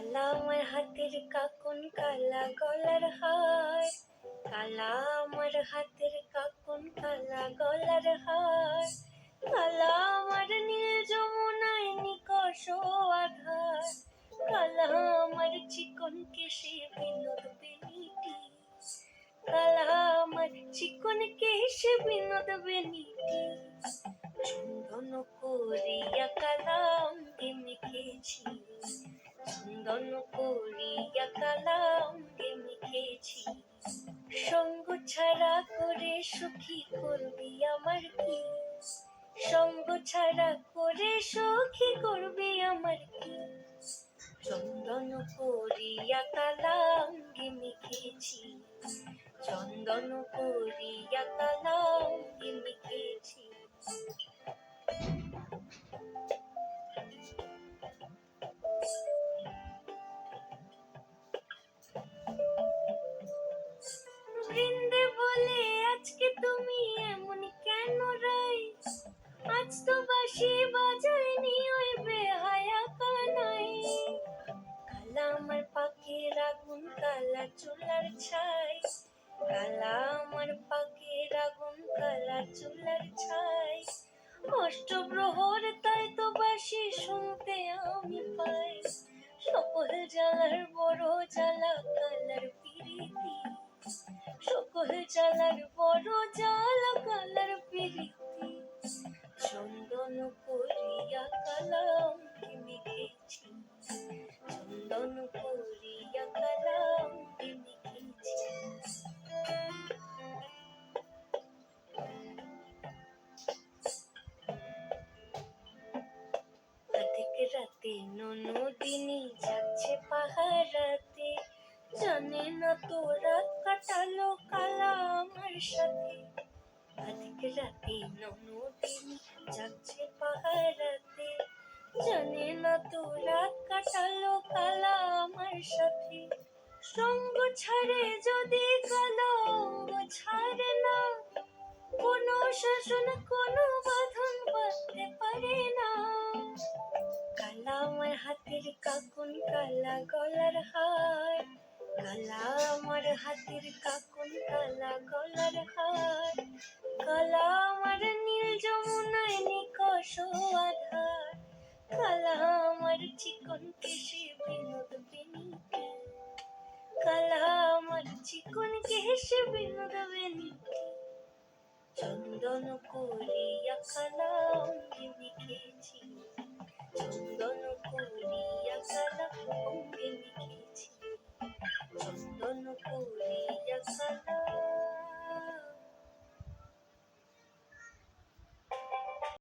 কালা আমার হাতের কাকুন কালা গলার হার, কালা আমার হাতের কাকুন কালা গলার হার, কালা আমার নীল যমুনায় নিকষ আধার, কালা আমার চিকন কেশে বিনোদ বেনিটি, কালা আমার চিকন কেশে বিনোদ বেনিটি, চন্দন করিয়া কালা অঙ্গে মেখেছি, চন্দন করিয়া কালা অঙ্গে মেখেছি, সঙ্গ ছাড়া করে সুখী করবি আমার কি, সঙ্গ ছাড়া করে সুখী করবি আমার কি, চন্দন করিয়া কালা অঙ্গে মেখেছি, চন্দন করিয়া কালা অঙ্গে মেখেছি। বৃন্দে বলে আজকে তুমি এমন কেন রাই, আজ তো বাঁশি বাজায়নি ওই বেহায়া কানাই, কালা আমার পাকের আগুন কালা চুলার ছাই, কালা আমার পাকের আগুন কালা চুলার ছাই, অষ্টপ্রহর তাই তো বাঁশি শুনতে আমি পাই, সকল জ্বালার বড় জ্বালা কালার পিরিতি, সকল জ্বালার বড় জ্বালা কালার পিরিতি, চন্দন করিয়া কালা অঙ্গে মেখেছি, চন্দন করিয়া কালা অঙ্গে মেখেছি। অধিক রাতে ননদিনী যাচ্ছে পাহারাতে, জানে না তো রাত কাটালো কালা আমার সাথে, অধিক রাতে ননদিনী যাচ্ছে পাহারাতে, জানে না তো রাত কাটালো কালা আমার সাথে, সঙ্গ ছাড়ে যদি কালো অঙ্গ ছাড়ে না, কোনো শাসন কোনো বাঁধন বাঁধতে পারে না, কালা আমার হাতের কাকুন কালা গলার হার, কালা আমার হাতের কাকুন কালা গলার হার, কালা আমার নীল যমুনায় নিকষ আধার, কালা আমার চিকন কেশে বিনোদ বেনিটি, কালা আমার চিকন কেশে বিনোদ বেনিটি, চন্দন করিয়া কালা অঙ্গে মেখেছি।